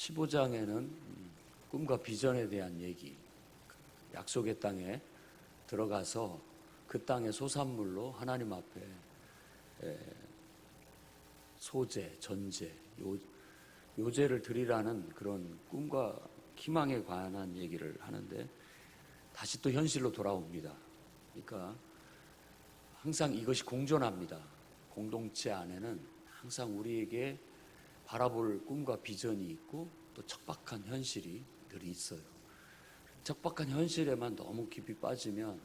15장에는 꿈과 비전에 대한 얘기, 약속의 땅에 들어가서 그 땅의 소산물로 하나님 앞에 소제, 전제, 요제를 드리라는 그런 꿈과 희망에 관한 얘기를 하는데 다시 또 현실로 돌아옵니다. 그러니까 항상 이것이 공존합니다. 공동체 안에는 항상 우리에게 바라볼 꿈과 비전이 있고 또 척박한 현실이 늘 있어요. 척박한 현실에만 너무 깊이 빠지면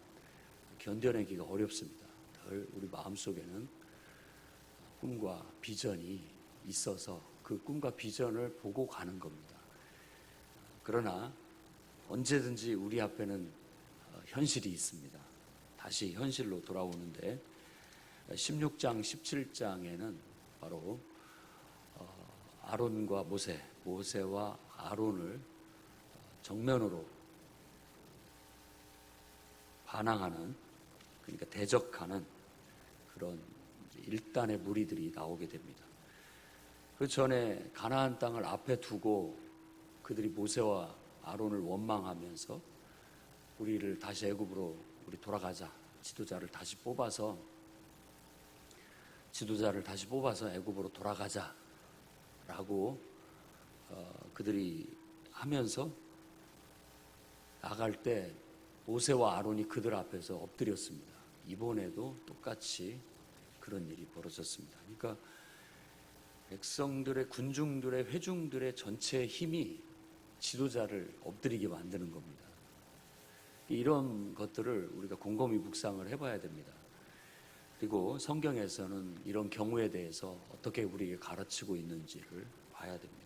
견뎌내기가 어렵습니다. 늘 우리 마음속에는 꿈과 비전이 있어서 그 꿈과 비전을 보고 가는 겁니다. 그러나 언제든지 우리 앞에는 현실이 있습니다. 다시 현실로 돌아오는데 16장, 17장에는 바로 아론과 모세와 아론을 정면으로 반항하는, 그러니까 대적하는 그런 일단의 무리들이 나오게 됩니다. 그 전에 가나안 땅을 앞에 두고 그들이 모세와 아론을 원망하면서 우리를 다시 애굽으로 우리 돌아가자, 지도자를 다시 뽑아서 애굽으로 돌아가자라고 그들이 하면서 나갈 때 모세와 아론이 그들 앞에서 엎드렸습니다. 이번에도 똑같이 그런 일이 벌어졌습니다. 그러니까 백성들의, 군중들의, 회중들의 전체 힘이 지도자를 엎드리게 만드는 겁니다. 이런 것들을 우리가 곰곰이 묵상을 해봐야 됩니다. 그리고 성경에서는 이런 경우에 대해서 어떻게 우리에게 가르치고 있는지를 봐야 됩니다.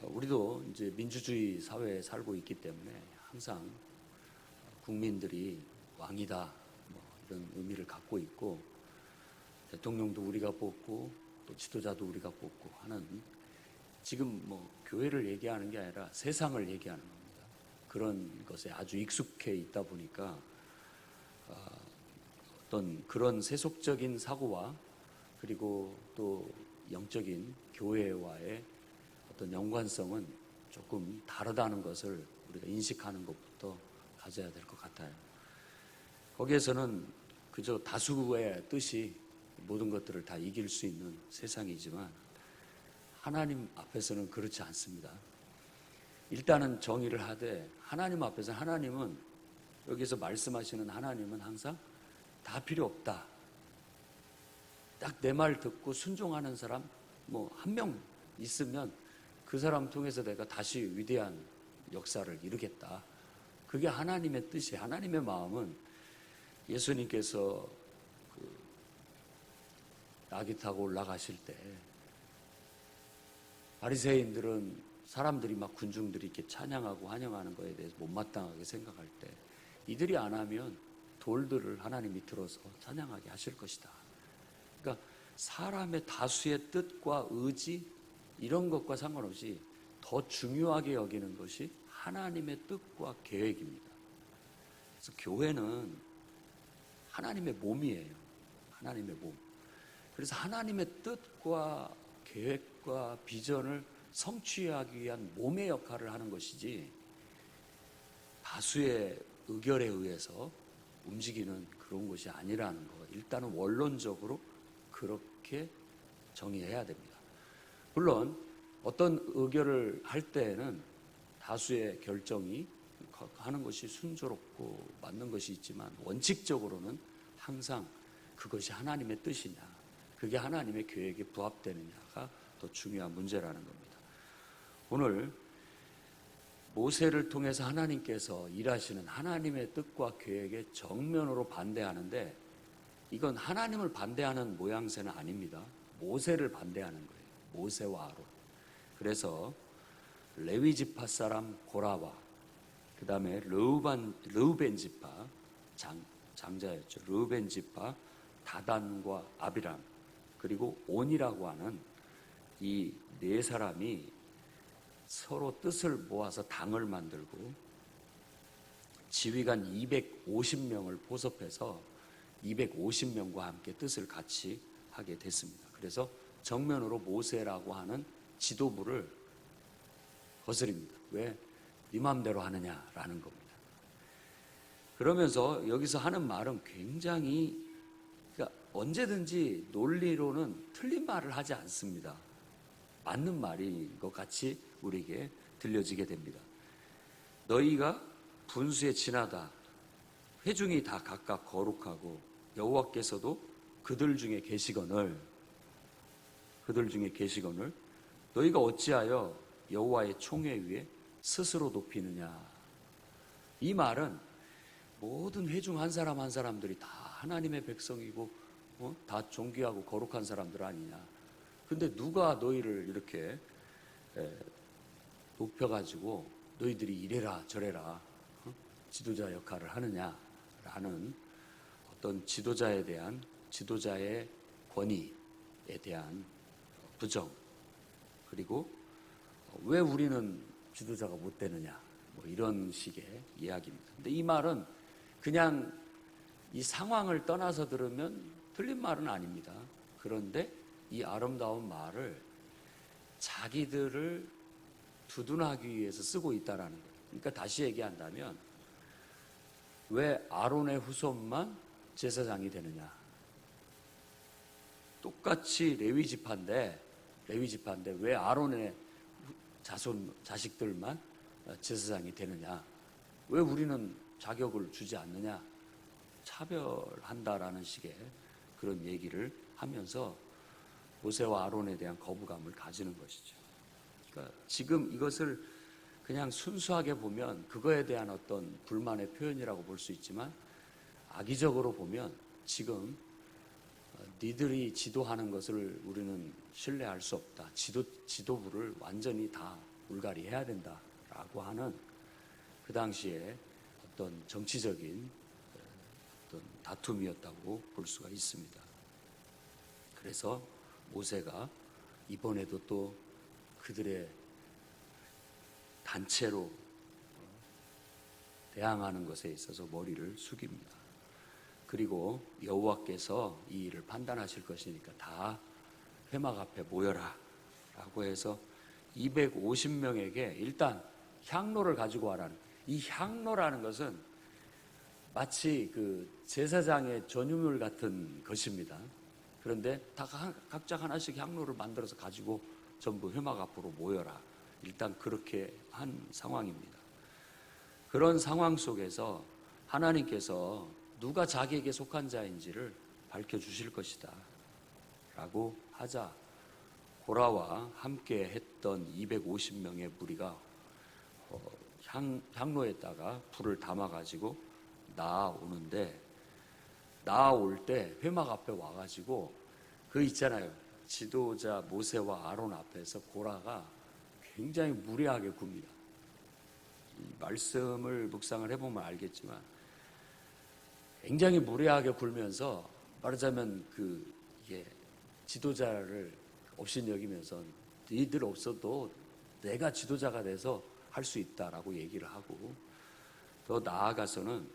우리도 이제 민주주의 사회에 살고 있기 때문에 항상 국민들이 왕이다, 이런 의미를 갖고 있고, 대통령도 우리가 뽑고 또 지도자도 우리가 뽑고 하는, 지금 교회를 얘기하는 게 아니라 세상을 얘기하는 겁니다. 그런 것에 아주 익숙해 있다 보니까 어떤 그런 세속적인 사고와 그리고 또 영적인 교회와의 어떤 연관성은 조금 다르다는 것을 우리가 인식하는 것부터 가져야 될 것 같아요. 거기에서는 그저 다수의 뜻이 모든 것들을 다 이길 수 있는 세상이지만 하나님 앞에서는 그렇지 않습니다. 일단은 정의를 하되 하나님 앞에서 하나님은, 여기서 말씀하시는 하나님은 항상 다 필요 없다. 딱 내 말 듣고 순종하는 사람 한 명 있으면 그 사람 통해서 내가 다시 위대한 역사를 이루겠다. 그게 하나님의 뜻이, 하나님의 마음은 예수님께서 나귀 타고 올라가실 때 바리새인들은 사람들이 군중들이 이렇게 찬양하고 환영하는 것에 대해서 못마땅하게 생각할 때 이들이 안 하면 돌들을 하나님이 들어서 찬양하게 하실 것이다. 그러니까 사람의 다수의 뜻과 의지 이런 것과 상관없이 더 중요하게 여기는 것이 하나님의 뜻과 계획입니다. 그래서 교회는 하나님의 몸이에요. 하나님의 몸. 그래서 하나님의 뜻과 계획과 비전을 성취하기 위한 몸의 역할을 하는 것이지 다수의 의결에 의해서 움직이는 그런 것이 아니라는 것, 일단은 원론적으로 그렇게 정의해야 됩니다. 물론 어떤 의결을 할 때에는 다수의 결정이 하는 것이 순조롭고 맞는 것이 있지만 원칙적으로는 항상 그것이 하나님의 뜻이냐, 그게 하나님의 계획에 부합되느냐가 더 중요한 문제라는 겁니다. 오늘 모세를 통해서 하나님께서 일하시는 하나님의 뜻과 계획에 정면으로 반대하는데, 이건 하나님을 반대하는 모양새는 아닙니다. 모세를 반대하는 거예요. 모세와 아론. 그래서 레위 지파 사람 고라와 그 다음에 르우벤 지파 장자였죠. 르우벤 지파 다단과 아비람, 그리고 온이라고 하는 이 네 사람이 서로 뜻을 모아서 당을 만들고 지휘관 250명을 포섭해서 250명과 함께 뜻을 같이 하게 됐습니다. 그래서 정면으로 모세라고 하는 지도부를 거스립니다. 왜 네 맘대로 하느냐라는 겁니다. 그러면서 여기서 하는 말은 굉장히, 그러니까 언제든지 논리로는 틀린 말을 하지 않습니다. 맞는 말인 것 같이 우리에게 들려지게 됩니다. 너희가 분수에 지나다 회중이 다 각각 거룩하고 여호와께서도 그들 중에 계시거늘 너희가 어찌하여 여호와의 총회 위에 스스로 높이느냐. 이 말은 모든 회중 한 사람 한 사람들이 다 하나님의 백성이고 다 존귀하고 거룩한 사람들 아니냐. 근데 누가 너희를 이렇게 높여가지고 너희들이 이래라 저래라 지도자 역할을 하느냐라는 어떤 지도자에 대한, 지도자의 권위에 대한 부정, 그리고 왜 우리는 지도자가 못 되느냐, 뭐 이런 식의 이야기입니다. 근데 이 말은 그냥 이 상황을 떠나서 들으면 틀린 말은 아닙니다. 그런데 이 아름다운 말을 자기들을 두둔하기 위해서 쓰고 있다라는 거예요. 그러니까 다시 얘기한다면 왜 아론의 후손만 제사장이 되느냐. 똑같이 레위 지파인데 왜 아론의 자식들만 제사장이 되느냐. 왜 우리는 자격을 주지 않느냐. 차별한다라는 식의 그런 얘기를 하면서 모세와 아론에 대한 거부감을 가지는 것이죠. 그러니까 지금 이것을 그냥 순수하게 보면 그거에 대한 어떤 불만의 표현이라고 볼 수 있지만, 악의적으로 보면 지금 니들이 지도하는 것을 우리는 신뢰할 수 없다. 지도부를 완전히 다 물갈이 해야 된다라고 하는 그 당시에 어떤 정치적인 어떤 다툼이었다고 볼 수가 있습니다. 그래서 모세가 이번에도 또 그들의 단체로 대항하는 것에 있어서 머리를 숙입니다. 그리고 여호와께서 이 일을 판단하실 것이니까 다 회막 앞에 모여라 라고 해서 250명에게 일단 향로를 가지고 와라는, 이 향로라는 것은 마치 그 제사장의 전유물 같은 것입니다. 그런데 다 각자 하나씩 향로를 만들어서 가지고 전부 회막 앞으로 모여라. 일단 그렇게 한 상황입니다. 그런 상황 속에서 하나님께서 누가 자기에게 속한 자인지를 밝혀주실 것이다 라고 하자, 고라와 함께 했던 250명의 무리가 향로에다가 불을 담아가지고 나아올 때 회막 앞에 와가지고 그 있잖아요. 지도자 모세와 아론 앞에서 고라가 굉장히 무례하게 굽니다. 이 말씀을 묵상을 해보면 알겠지만 굉장히 무례하게 굴면서, 말하자면 이게 지도자를 없인 여기면서 너희들 없어도 내가 지도자가 돼서 할 수 있다라고 얘기를 하고, 더 나아가서는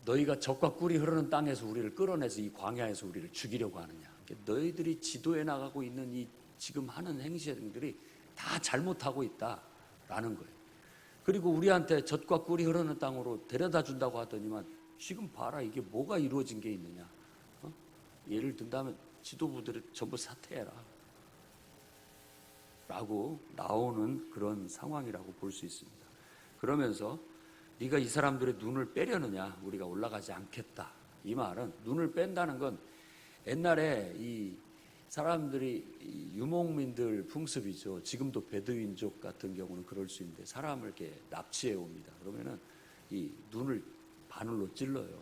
너희가 젖과 꿀이 흐르는 땅에서 우리를 끌어내서 이 광야에서 우리를 죽이려고 하느냐. 너희들이 지도해 나가고 있는 이 지금 하는 행실들이 다 잘못하고 있다라는 거예요. 그리고 우리한테 젖과 꿀이 흐르는 땅으로 데려다 준다고 하더니만 지금 봐라 이게 뭐가 이루어진 게 있느냐. 예를 든다면 지도부들을 전부 사퇴해라 라고 나오는 그런 상황이라고 볼 수 있습니다. 그러면서 네가 이 사람들의 눈을 빼려느냐, 우리가 올라가지 않겠다. 이 말은 눈을 뺀다는 건 옛날에 이 사람들이 유목민들 풍습이죠. 지금도 베두인족 같은 경우는 그럴 수 있는데 사람을 이렇게 납치해 옵니다. 그러면은 이 눈을 바늘로 찔러요.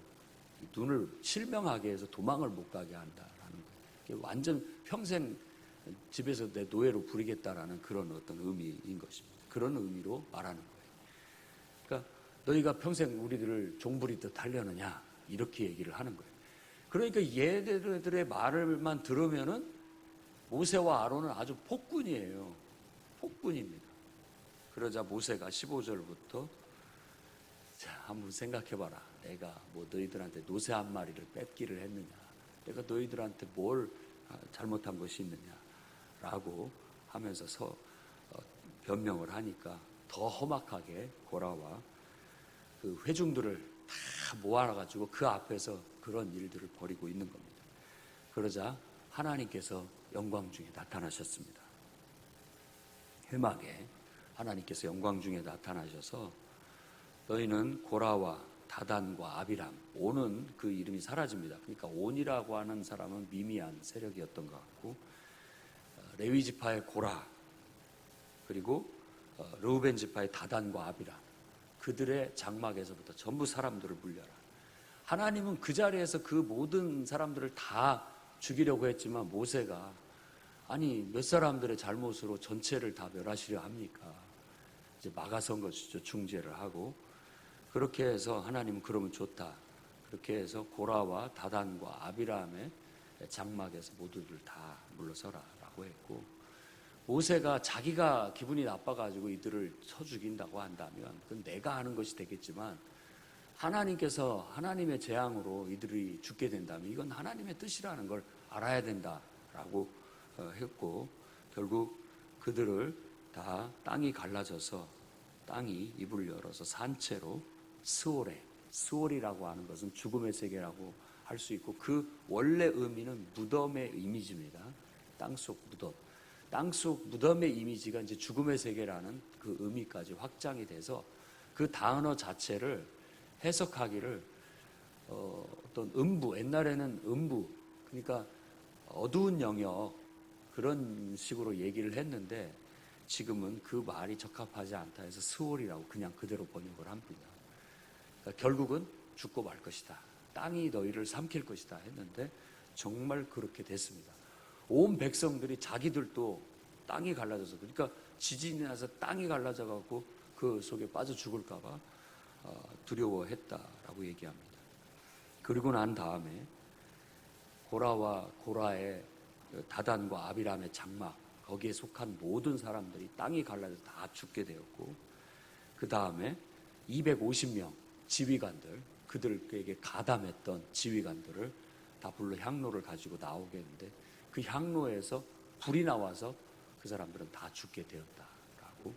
이 눈을 실명하게 해서 도망을 못 가게 한다라는 거예요. 완전 평생 집에서 내 노예로 부리겠다라는 그런 어떤 의미인 것입니다. 그런 의미로 말하는 거예요. 그러니까 너희가 평생 우리들을 종부리듯 하려느냐, 이렇게 얘기를 하는 거예요. 그러니까 얘네들의 말을만 들으면은 모세와 아론은 아주 폭군이에요. 폭군입니다. 그러자 모세가 15절부터 자, 한번 생각해봐라. 내가 뭐 너희들한테 노새 한 마리를 뺏기를 했느냐, 내가 너희들한테 뭘 잘못한 것이 있느냐 라고 하면서 변명을 하니까 더 험악하게 고라와 그 회중들을 다 모아가지고 그 앞에서 그런 일들을 벌이고 있는 겁니다. 그러자 하나님께서 영광 중에 나타나셨습니다. 회막에 하나님께서 영광 중에 나타나셔서 너희는 고라와 다단과 아비람, 온은 그 이름이 사라집니다. 그러니까 온이라고 하는 사람은 미미한 세력이었던 것 같고, 레위 지파의 고라, 그리고 르우벤 지파의 다단과 아비람, 그들의 장막에서부터 전부 사람들을 물려라. 하나님은 그 자리에서 그 모든 사람들을 다 죽이려고 했지만 모세가 아니 몇 사람들의 잘못으로 전체를 다 멸하시려 합니까? 이제 막아선 것이죠. 중재를 하고. 그렇게 해서 하나님은 그러면 좋다. 그렇게 해서 고라와 다단과 아비람의 장막에서 모두들 다 물러서라 라고 했고, 모세가 자기가 기분이 나빠가지고 이들을 쳐 죽인다고 한다면 그건 내가 하는 것이 되겠지만, 하나님께서 하나님의 재앙으로 이들이 죽게 된다면 이건 하나님의 뜻이라는 걸 알아야 된다라고 했고, 결국 그들을 다 땅이 갈라져서 땅이 입을 열어서 산채로 스올이라고 하는 것은 죽음의 세계라고 할 수 있고, 그 원래 의미는 무덤의 이미지입니다. 땅속 무덤. 땅속 무덤의 이미지가 이제 죽음의 세계라는 그 의미까지 확장이 돼서 그 단어 자체를 해석하기를 어떤 음부, 옛날에는 음부, 그러니까 어두운 영역 그런 식으로 얘기를 했는데 지금은 그 말이 적합하지 않다 해서 스올이라고 그냥 그대로 번역을 합니다. 그러니까 결국은 죽고 말 것이다. 땅이 너희를 삼킬 것이다 했는데 정말 그렇게 됐습니다. 온 백성들이 자기들도 땅이 갈라져서, 그러니까 지진이 나서 땅이 갈라져 갖고 그 속에 빠져 죽을까 봐 두려워했다라고 얘기합니다. 그리고 난 다음에 고라의 다단과 아비람의 장막, 거기에 속한 모든 사람들이 땅이 갈라져서 다 죽게 되었고, 그 다음에 250명 지휘관들, 그들에게 가담했던 지휘관들을 다 불러 향로를 가지고 나오게 했는데 그 향로에서 불이 나와서 그 사람들은 다 죽게 되었다라고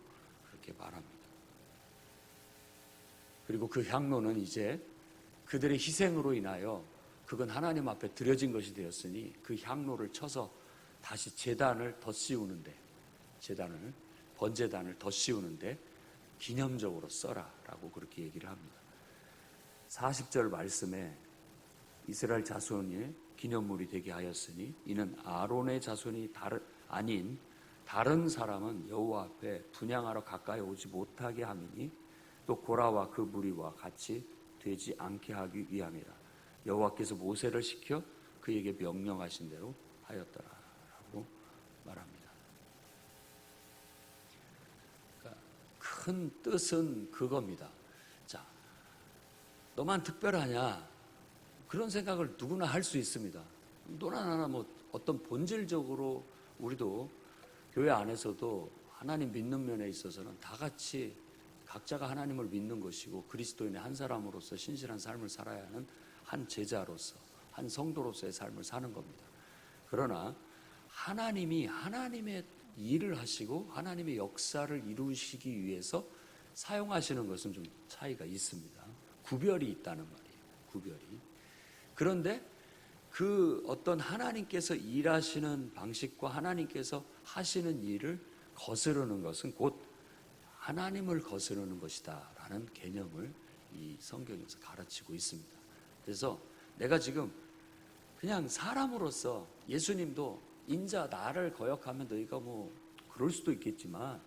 그렇게 말합니다. 그리고 그 향로는 이제 그들의 희생으로 인하여 그건 하나님 앞에 드려진 것이 되었으니 그 향로를 쳐서 다시 제단을 더 씌우는데, 번제단을 더 씌우는데 기념적으로 써라라고 그렇게 얘기를 합니다. 40절 말씀에 이스라엘 자손의 기념물이 되게 하였으니 이는 아론의 자손이 아닌 다른 사람은 여호와 앞에 분향하러 가까이 오지 못하게 함이니 또 고라와 그 무리와 같이 되지 않게 하기 위함이라. 여호와께서 모세를 시켜 그에게 명령하신 대로 하였더라라고 말합니다. 그러니까 큰 뜻은 그겁니다. 자, 너만 특별하냐? 그런 생각을 누구나 할 수 있습니다. 너나 나나 뭐 어떤 본질적으로 우리도 교회 안에서도 하나님 믿는 면에 있어서는 다 같이 각자가 하나님을 믿는 것이고 그리스도인의 한 사람으로서 신실한 삶을 살아야 하는 한 제자로서, 한 성도로서의 삶을 사는 겁니다. 그러나 하나님이 하나님의 일을 하시고 하나님의 역사를 이루시기 위해서 사용하시는 것은 좀 차이가 있습니다. 구별이 있다는 말이에요. 구별이. 그런데 그 어떤 하나님께서 일하시는 방식과 하나님께서 하시는 일을 거스르는 것은 곧 하나님을 거스르는 것이다 라는 개념을 이 성경에서 가르치고 있습니다. 그래서 내가 지금 그냥 사람으로서, 예수님도 인자 나를 거역하면 너희가 뭐 그럴 수도 있겠지만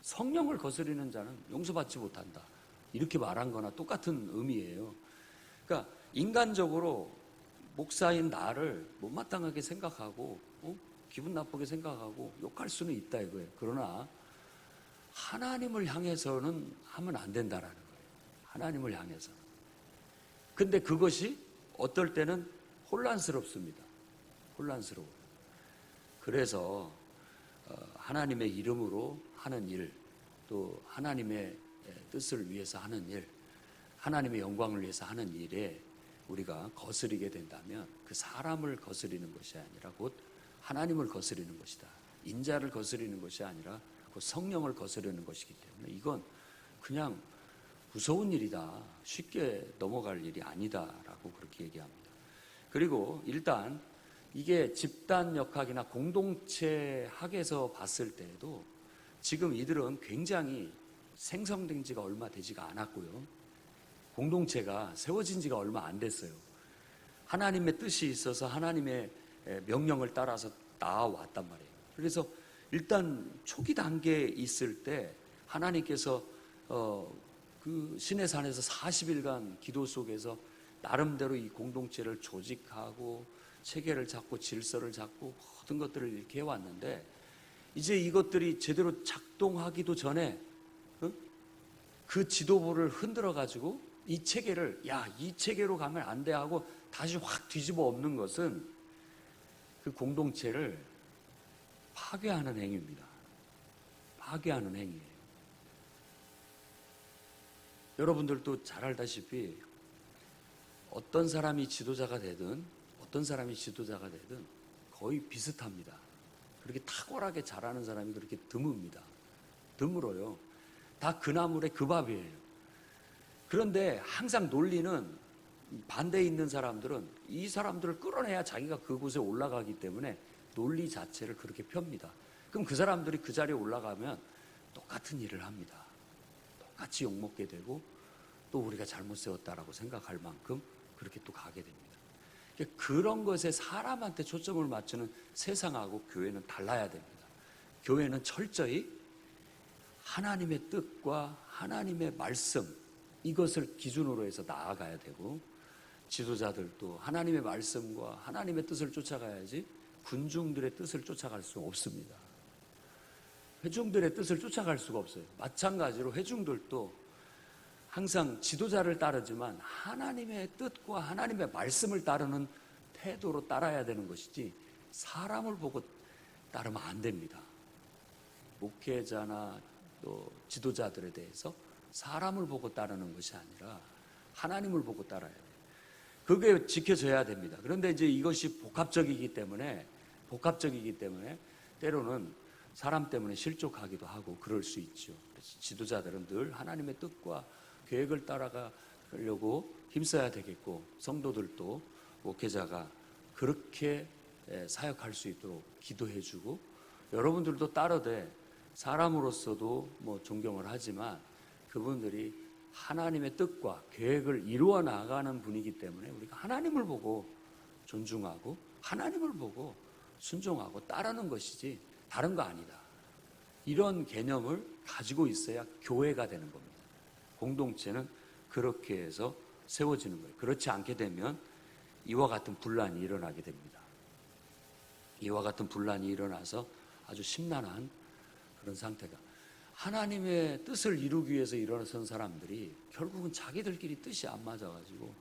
성령을 거스르는 자는 용서받지 못한다, 이렇게 말한 거나 똑같은 의미예요. 그러니까 인간적으로 목사인 나를 못마땅하게 생각하고 기분 나쁘게 생각하고 욕할 수는 있다 이거예요. 그러나 하나님을 향해서는 하면 안 된다라는 거예요. 하나님을 향해서. 근데 그것이 어떨 때는 혼란스럽습니다. 혼란스러워요. 그래서 하나님의 이름으로 하는 일, 또 하나님의 뜻을 위해서 하는 일, 하나님의 영광을 위해서 하는 일에 우리가 거스리게 된다면 그 사람을 거스리는 것이 아니라 곧 하나님을 거스리는 것이다 인자를 거스르는 것이 아니라 그 성령을 거스르는 것이기 때문에 이건 그냥 무서운 일이다, 쉽게 넘어갈 일이 아니다라고 그렇게 얘기합니다. 그리고 일단 이게 집단 역학이나 공동체 학에서 봤을 때에도 지금 이들은 굉장히 생성된 지가 얼마 되지가 않았고요. 공동체가 세워진 지가 얼마 안 됐어요. 하나님의 뜻이 있어서 하나님의 명령을 따라서 나아왔단 말이에요. 그래서 일단 초기 단계에 있을 때 하나님께서 그 시내 산에서 40일간 기도 속에서 나름대로 이 공동체를 조직하고 체계를 잡고 질서를 잡고 모든 것들을 이렇게 해왔는데 이제 이것들이 제대로 작동하기도 전에 그 지도부를 흔들어 가지고 이 체계를 이 체계로 가면 안 돼 하고 다시 확 뒤집어 엎는 것은 그 공동체를 파괴하는 행위입니다. 파괴하는 행위예요. 여러분들도 잘 알다시피 어떤 사람이 지도자가 되든 거의 비슷합니다. 그렇게 탁월하게 잘하는 사람이 그렇게 드뭅니다. 드물어요. 다 그 나물의 그 밥이에요. 그런데 항상 논리는 반대에 있는 사람들은 이 사람들을 끌어내야 자기가 그곳에 올라가기 때문에 논리 자체를 그렇게 펴니다. 그럼 그 사람들이 그 자리에 올라가면 똑같은 일을 합니다. 똑같이 욕먹게 되고 또 우리가 잘못 세웠다라고 생각할 만큼 그렇게 또 가게 됩니다. 그런 것에 사람한테 초점을 맞추는 세상하고 교회는 달라야 됩니다. 교회는 철저히 하나님의 뜻과 하나님의 말씀 이것을 기준으로 해서 나아가야 되고 지도자들도 하나님의 말씀과 하나님의 뜻을 쫓아가야지 군중들의 뜻을 쫓아갈 수 없습니다. 회중들의 뜻을 쫓아갈 수가 없어요. 마찬가지로 회중들도 항상 지도자를 따르지만 하나님의 뜻과 하나님의 말씀을 따르는 태도로 따라야 되는 것이지 사람을 보고 따르면 안 됩니다. 목회자나 또 지도자들에 대해서 사람을 보고 따르는 것이 아니라 하나님을 보고 따라야 돼요. 그게 지켜져야 됩니다. 그런데 이제 이것이 복합적이기 때문에 때로는 사람 때문에 실족하기도 하고 그럴 수 있죠. 그래서 지도자들은 늘 하나님의 뜻과 계획을 따라가려고 힘써야 되겠고 성도들도 목회자가 그렇게 사역할 수 있도록 기도해주고 여러분들도 따르되 사람으로서도 뭐 존경을 하지만 그분들이 하나님의 뜻과 계획을 이루어 나가는 분이기 때문에 우리가 하나님을 보고 존중하고 하나님을 보고 순종하고 따르는 것이지 다른 거 아니다. 이런 개념을 가지고 있어야 교회가 되는 겁니다. 공동체는 그렇게 해서 세워지는 거예요. 그렇지 않게 되면 이와 같은 분란이 일어나게 됩니다. 이와 같은 분란이 일어나서 아주 심란한 그런 상태가 하나님의 뜻을 이루기 위해서 일어선 사람들이 결국은 자기들끼리 뜻이 안 맞아가지고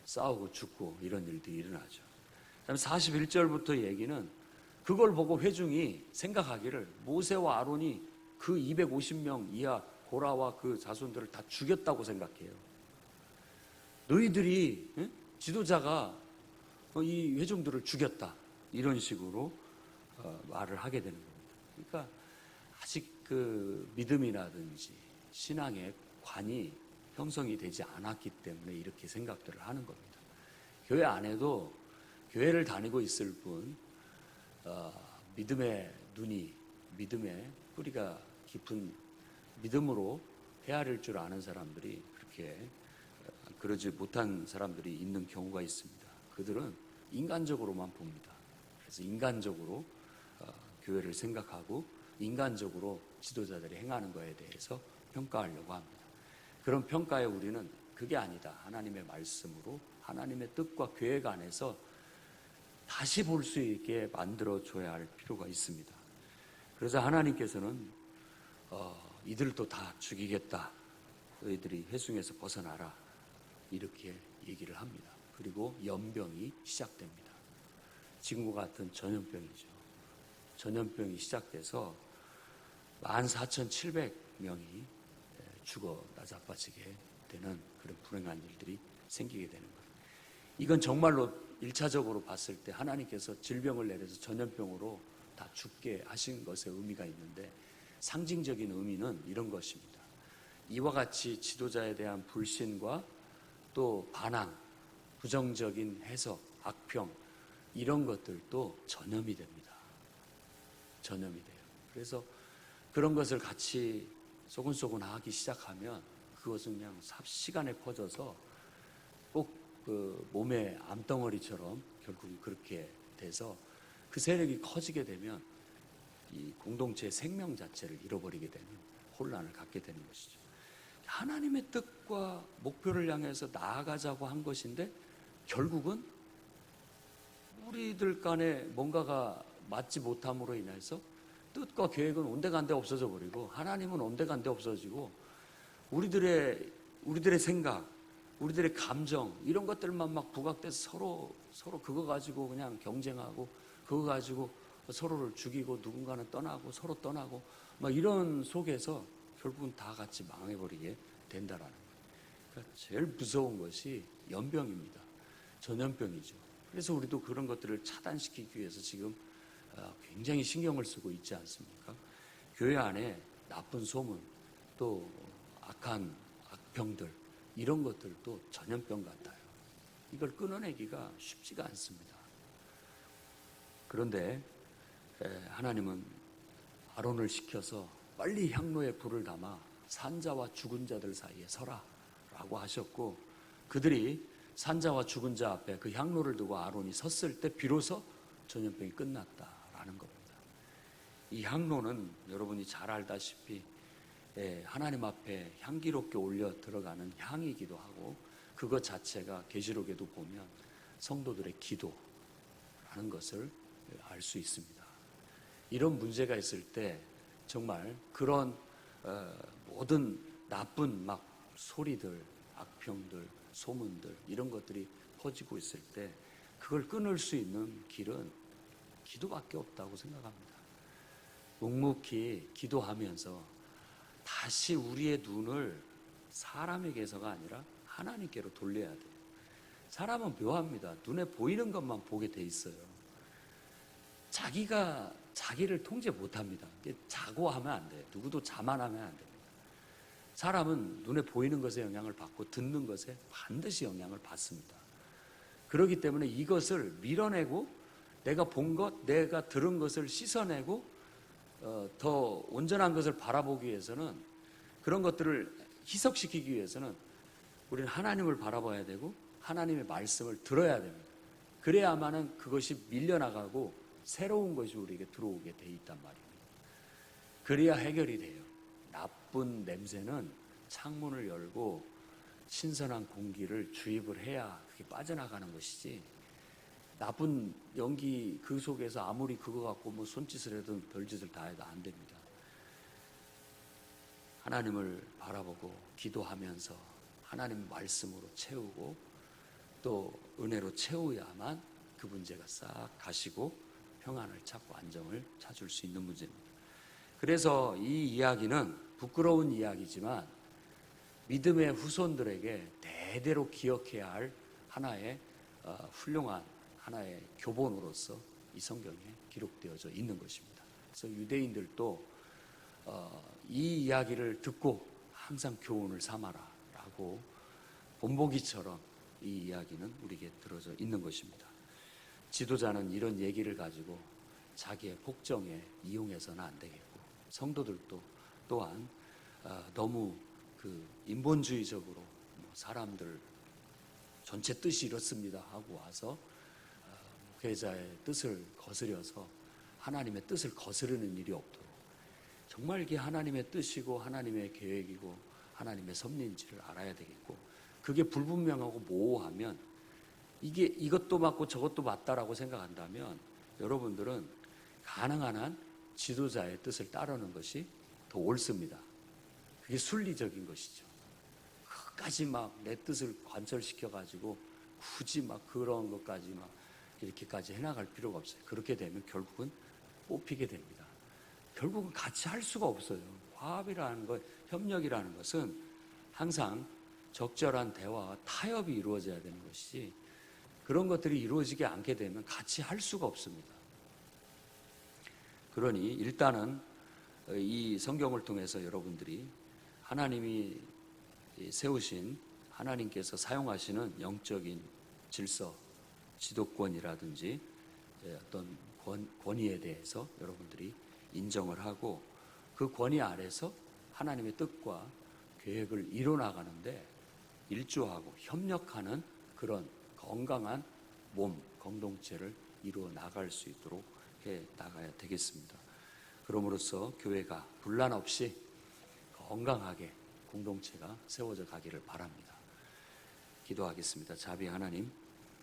싸우고 죽고 이런 일들이 일어나죠. 그다음에 41절부터 얘기는 그걸 보고 회중이 생각하기를 모세와 아론이 그 250명 이하 고라와 그 자손들을 다 죽였다고 생각해요. 너희들이 지도자가 이 회중들을 죽였다 이런 식으로 말을 하게 되는 겁니다. 그러니까 아직 그 믿음이라든지 신앙의 관이 형성이 되지 않았기 때문에 이렇게 생각들을 하는 겁니다. 교회 안에도 교회를 다니고 있을 뿐 믿음의 눈이 믿음의 뿌리가 깊은 믿음으로 헤아릴 줄 아는 사람들이 그렇게 그러지 못한 사람들이 있는 경우가 있습니다. 그들은 인간적으로만 봅니다. 그래서 인간적으로 교회를 생각하고 인간적으로 지도자들이 행하는 것에 대해서 평가하려고 합니다. 그런 평가에 우리는 그게 아니다. 하나님의 말씀으로 하나님의 뜻과 계획 안에서 다시 볼 수 있게 만들어줘야 할 필요가 있습니다. 그래서 하나님께서는 이들도 다 죽이겠다. 너희들이 회중에서 벗어나라. 이렇게 얘기를 합니다. 그리고 연병이 시작됩니다. 지금과 같은 전염병이죠. 전염병이 시작돼서 14,700명이 죽어 나자빠지게 되는 그런 불행한 일들이 생기게 되는 거예요. 이건 정말로 1차적으로 봤을 때 하나님께서 질병을 내려서 전염병으로 다 죽게 하신 것에 의미가 있는데, 상징적인 의미는 이런 것입니다. 이와 같이 지도자에 대한 불신과 또 반항, 부정적인 해석, 악평, 이런 것들도 전염이 됩니다. 전염이 돼요. 그래서 그런 것을 같이 소근소근 하기 시작하면 그것은 그냥 삽시간에 퍼져서 꼭 그 몸의 암덩어리처럼 결국 그렇게 돼서 그 세력이 커지게 되면 이 공동체의 생명 자체를 잃어버리게 되는 혼란을 갖게 되는 것이죠. 하나님의 뜻과 목표를 향해서 나아가자고 한 것인데 결국은 우리들 간에 뭔가가 맞지 못함으로 인해서 뜻과 계획은 온데간데 없어져 버리고 하나님은 온데간데 없어지고 우리들의 생각, 우리들의 감정 이런 것들만 막 부각돼서 서로 그거 가지고 그냥 경쟁하고 그거 가지고 서로를 죽이고 누군가는 떠나고 서로 떠나고 막 이런 속에서 결국은 다 같이 망해버리게 된다라는 거예요. 그러니까 제일 무서운 것이 연병입니다. 전염병이죠. 그래서 우리도 그런 것들을 차단시키기 위해서 지금 굉장히 신경을 쓰고 있지 않습니까? 교회 안에 나쁜 소문, 또 악한 악병들 이런 것들도 전염병 같아요. 이걸 끊어내기가 쉽지가 않습니다. 그런데 하나님은 아론을 시켜서 빨리 향로에 불을 담아 산자와 죽은 자들 사이에 서라 라고 하셨고, 그들이 산자와 죽은 자 앞에 그 향로를 두고 아론이 섰을 때 비로소 전염병이 끝났다라는 겁니다. 이 향로는 여러분이 잘 알다시피 하나님 앞에 향기롭게 올려 들어가는 향이기도 하고, 그것 자체가 계시록에도 보면 성도들의 기도라는 것을 알 수 있습니다. 이런 문제가 있을 때 정말 그런 모든 나쁜 막 소리들, 악평들, 소문들 이런 것들이 퍼지고 있을 때 그걸 끊을 수 있는 길은 기도밖에 없다고 생각합니다. 묵묵히 기도하면서 다시 우리의 눈을 사람에게서가 아니라 하나님께로 돌려야 돼요. 사람은 묘합니다. 눈에 보이는 것만 보게 돼 있어요. 자기가 자기를 통제 못합니다. 자고하면 안 돼요. 누구도 자만하면 안 됩니다. 사람은 눈에 보이는 것에 영향을 받고 듣는 것에 반드시 영향을 받습니다. 그렇기 때문에 이것을 밀어내고 내가 본 것, 내가 들은 것을 씻어내고 더 온전한 것을 바라보기 위해서는, 그런 것들을 희석시키기 위해서는 우리는 하나님을 바라봐야 되고 하나님의 말씀을 들어야 됩니다. 그래야만은 그것이 밀려나가고 새로운 것이 우리에게 들어오게 돼 있단 말입니다. 그래야 해결이 돼요. 나쁜 냄새는 창문을 열고 신선한 공기를 주입을 해야 그게 빠져나가는 것이지, 나쁜 연기 그 속에서 아무리 그거 갖고 뭐 손짓을 해도 별짓을 다 해도 안 됩니다. 하나님을 바라보고 기도하면서 하나님 말씀으로 채우고 또 은혜로 채워야만 그 문제가 싹 가시고 평안을 찾고 안정을 찾을 수 있는 문제입니다. 그래서 이 이야기는 부끄러운 이야기지만 믿음의 후손들에게 대대로 기억해야 할 하나의 훌륭한 하나의 교본으로서 이 성경에 기록되어져 있는 것입니다. 그래서 유대인들도 이 이야기를 듣고 항상 교훈을 삼아라 라고 본보기처럼 이 이야기는 우리에게 들어져 있는 것입니다. 지도자는 이런 얘기를 가지고 자기의 폭정에 이용해서는 안 되겠고, 성도들도 또한 너무 그 인본주의적으로 사람들 전체 뜻이 이렇습니다 하고 와서 목회자의 뜻을 거스려서 하나님의 뜻을 거스르는 일이 없도록 정말 이게 하나님의 뜻이고 하나님의 계획이고 하나님의 섭리인지를 알아야 되겠고, 그게 불분명하고 모호하면 이것도 맞고 저것도 맞다라고 생각한다면 여러분들은 가능한 한 지도자의 뜻을 따르는 것이 더 옳습니다. 그게 순리적인 것이죠. 끝까지 막 내 뜻을 관철시켜가지고 굳이 막 그런 것까지 막 이렇게까지 해나갈 필요가 없어요. 그렇게 되면 결국은 뽑히게 됩니다. 결국은 같이 할 수가 없어요. 화합이라는 것, 협력이라는 것은 항상 적절한 대화와 타협이 이루어져야 되는 것이지, 그런 것들이 이루어지지 않게 되면 같이 할 수가 없습니다. 그러니 일단은 이 성경을 통해서 여러분들이 하나님이 세우신, 하나님께서 사용하시는 영적인 질서, 지도권이라든지 어떤 권위에 대해서 여러분들이 인정을 하고, 그 권위 아래서 하나님의 뜻과 계획을 이뤄나가는데 일조하고 협력하는 그런 건강한 몸, 공동체를 이루어 나갈 수 있도록 해 나가야 되겠습니다. 그럼으로써 교회가 분란 없이 건강하게 공동체가 세워져 가기를 바랍니다. 기도하겠습니다. 자비 하나님,